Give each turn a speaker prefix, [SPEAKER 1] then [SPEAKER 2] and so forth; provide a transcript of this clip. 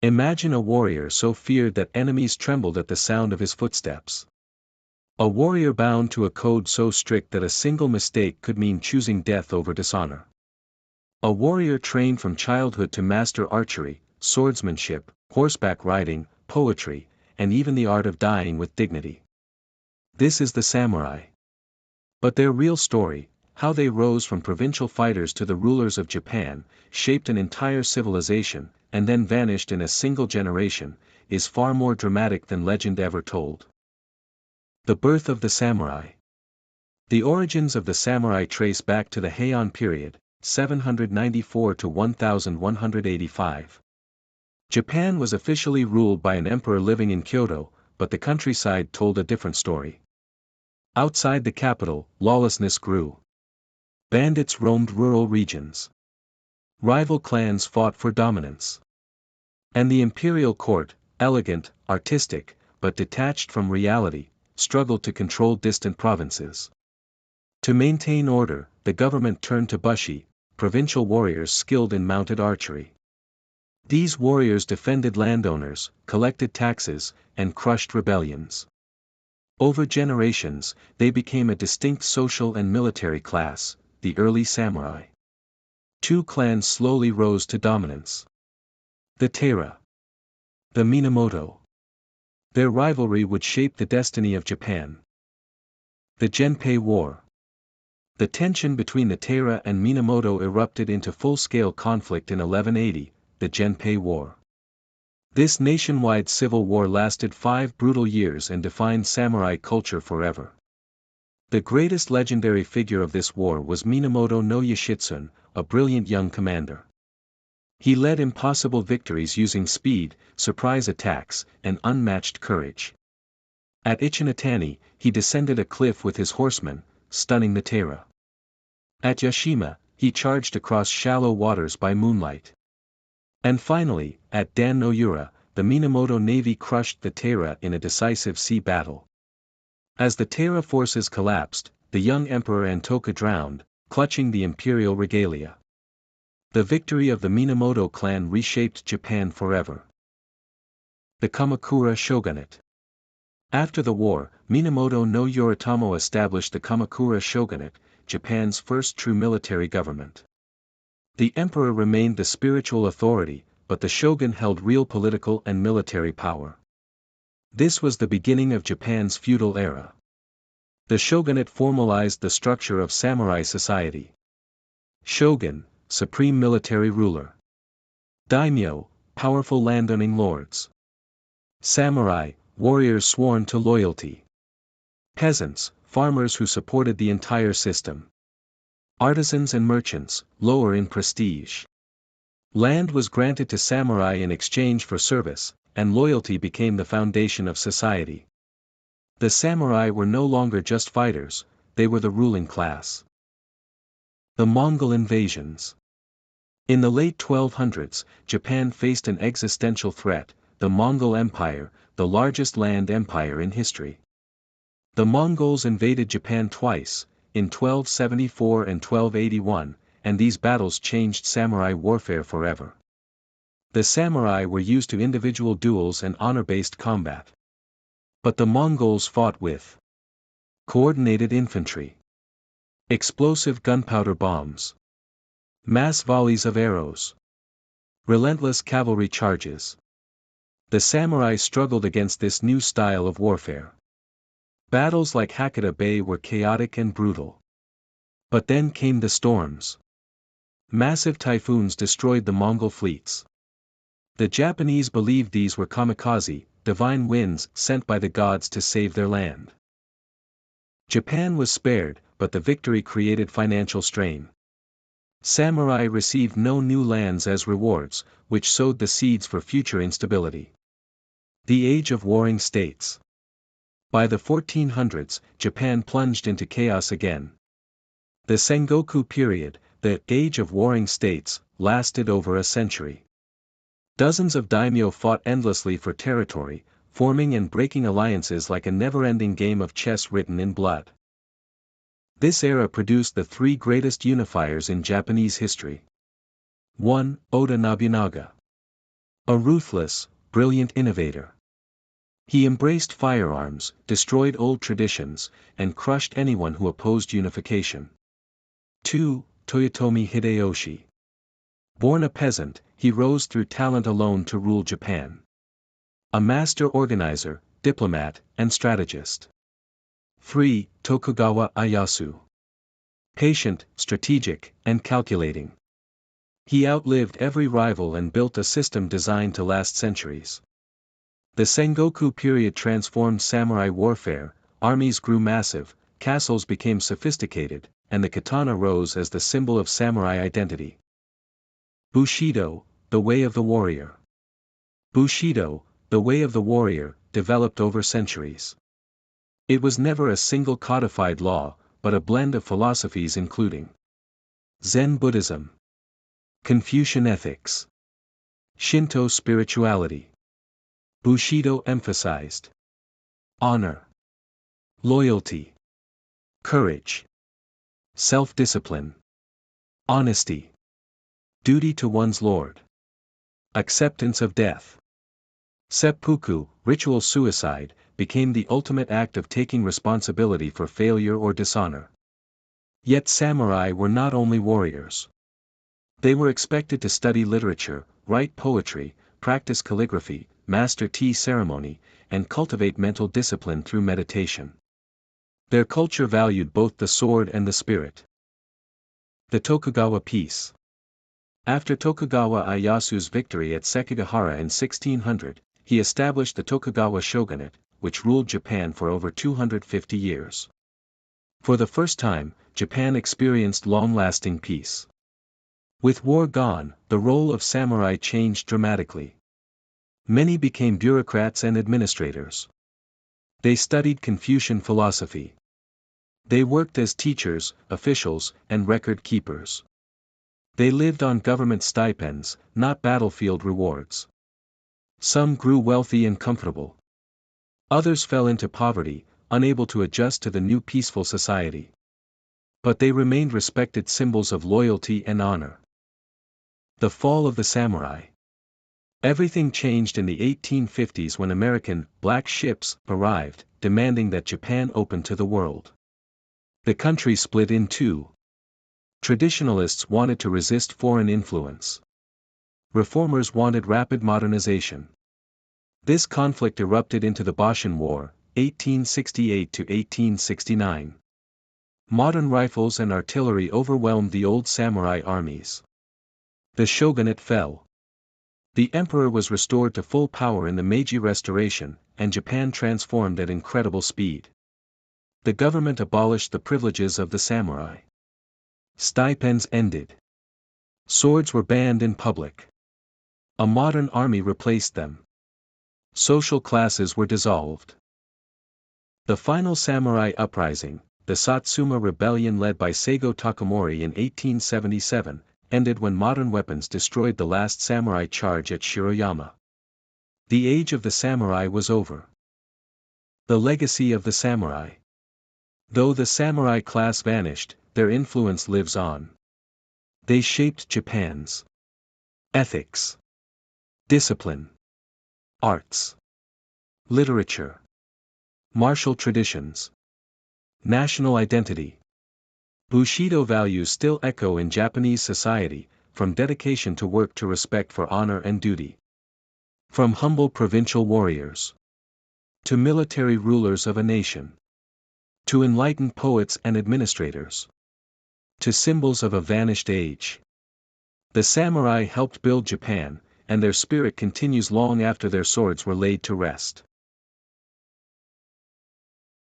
[SPEAKER 1] Imagine a warrior so feared that enemies trembled at the sound of his footsteps. A warrior bound to a code so strict that a single mistake could mean choosing death over dishonor. A warrior trained from childhood to master archery, swordsmanship, horseback riding, poetry, and even the art of dying with dignity. This is the samurai. But their real story, how they rose from provincial fighters to the rulers of Japan, shaped an entire civilization, and then vanished in a single generation, is far more dramatic than legend ever told. The birth of the samurai. The origins of the samurai trace back to the Heian period, 794 to 1185. Japan was officially ruled by an emperor living in Kyoto, but the countryside told a different story. Outside the capital, lawlessness grew. Bandits roamed rural regions. Rival clans fought for dominance. And the imperial court, elegant, artistic, but detached from reality, struggled to control distant provinces. To maintain order, the government turned to bushi, provincial warriors skilled in mounted archery. These warriors defended landowners, collected taxes, and crushed rebellions. Over generations, they became a distinct social and military class, the early samurai. Two clans slowly rose to dominance. The Taira. The Minamoto. Their rivalry would shape the destiny of Japan. The Genpei War. The tension between the Taira and Minamoto erupted into full-scale conflict in 1180, the Genpei War. This nationwide civil war lasted 5 brutal years and defined samurai culture forever. The greatest legendary figure of this war was Minamoto no Yoshitsune, a brilliant young commander. He led impossible victories using speed, surprise attacks, and unmatched courage. At Ichinotani, he descended a cliff with his horsemen, stunning the Taira. At Yashima, he charged across shallow waters by moonlight. And finally, at Dan no Yura, the Minamoto navy crushed the Taira in a decisive sea battle. As the Taira forces collapsed, the young Emperor Antoka drowned, clutching the imperial regalia. The victory of the Minamoto clan reshaped Japan forever. The Kamakura Shogunate. After the war, Minamoto no Yoritomo established the Kamakura Shogunate, Japan's first true military government. The emperor remained the spiritual authority, but the shogun held real political and military power. This was the beginning of Japan's feudal era. The shogunate formalized the structure of samurai society. Shogun, supreme military ruler. Daimyo, powerful landowning lords. Samurai, warriors sworn to loyalty. Peasants, farmers who supported the entire system. Artisans and merchants, lower in prestige. Land was granted to samurai in exchange for service, and loyalty became the foundation of society. The samurai were no longer just fighters, they were the ruling class. The Mongol invasions. In the late 1200s, Japan faced an existential threat, the Mongol Empire, the largest land empire in history. The Mongols invaded Japan twice, in 1274 and 1281, and these battles changed samurai warfare forever. The samurai were used to individual duels and honor-based combat. But the Mongols fought with coordinated infantry, explosive gunpowder bombs, mass volleys of arrows, relentless cavalry charges. The samurai struggled against this new style of warfare. Battles like Hakata Bay were chaotic and brutal. But then came the storms. Massive typhoons destroyed the Mongol fleets. The Japanese believed these were kamikaze, divine winds sent by the gods to save their land. Japan was spared, but the victory created financial strain. Samurai received no new lands as rewards, which sowed the seeds for future instability. The Age of Warring States. By the 1400s, Japan plunged into chaos again. The Sengoku period, the Age of Warring States, lasted over a century. Dozens of daimyo fought endlessly for territory, forming and breaking alliances like a never-ending game of chess written in blood. This era produced the 3 greatest unifiers in Japanese history. 1. Oda Nobunaga. A ruthless, brilliant innovator. He embraced firearms, destroyed old traditions, and crushed anyone who opposed unification. 2. Toyotomi Hideyoshi. Born a peasant, he rose through talent alone to rule Japan. A master organizer, diplomat, and strategist. 3. Tokugawa Ieyasu. Patient, strategic, and calculating. He outlived every rival and built a system designed to last centuries. The Sengoku period transformed samurai warfare, armies grew massive, castles became sophisticated, and the katana rose as the symbol of samurai identity. Bushido, the way of the warrior. Bushido, the way of the warrior, developed over centuries. It was never a single codified law, but a blend of philosophies including Zen Buddhism, Confucian ethics, Shinto spirituality. Bushido emphasized honor, loyalty, courage, self-discipline, honesty, duty to one's lord, acceptance of death. Seppuku, ritual suicide, became the ultimate act of taking responsibility for failure or dishonor. Yet samurai were not only warriors. They were expected to study literature, write poetry, practice calligraphy, master tea ceremony, and cultivate mental discipline through meditation. Their culture valued both the sword and the spirit. The Tokugawa peace. After Tokugawa Ieyasu's victory at Sekigahara in 1600, he established the Tokugawa shogunate, which ruled Japan for over 250 years. For the first time, Japan experienced long-lasting peace. With war gone, the role of samurai changed dramatically. Many became bureaucrats and administrators. They studied Confucian philosophy. They worked as teachers, officials, and record keepers. They lived on government stipends, not battlefield rewards. Some grew wealthy and comfortable. Others fell into poverty, unable to adjust to the new peaceful society. But they remained respected symbols of loyalty and honor. The fall of the samurai. Everything changed in the 1850s when American black ships arrived, demanding that Japan open to the world. The country split in two. Traditionalists wanted to resist foreign influence. Reformers wanted rapid modernization. This conflict erupted into the Boshin War, 1868 to 1869. Modern rifles and artillery overwhelmed the old samurai armies. The shogunate fell. The emperor was restored to full power in the Meiji Restoration, and Japan transformed at incredible speed. The government abolished the privileges of the samurai. Stipends ended. Swords were banned in public. A modern army replaced them. Social classes were dissolved. The final samurai uprising, the Satsuma Rebellion led by Seigo Takamori in 1877, ended when modern weapons destroyed the last samurai charge at Shiroyama. The age of the samurai was over. The legacy of the samurai. Though the samurai class vanished, their influence lives on. They shaped Japan's ethics, discipline, arts, literature, martial traditions, national identity. Bushido values still echo in Japanese society, from dedication to work to respect for honor and duty. From humble provincial warriors to military rulers of a nation, to enlightened poets and administrators, to symbols of a vanished age. The samurai helped build Japan, and their spirit continues long after their swords were laid to rest.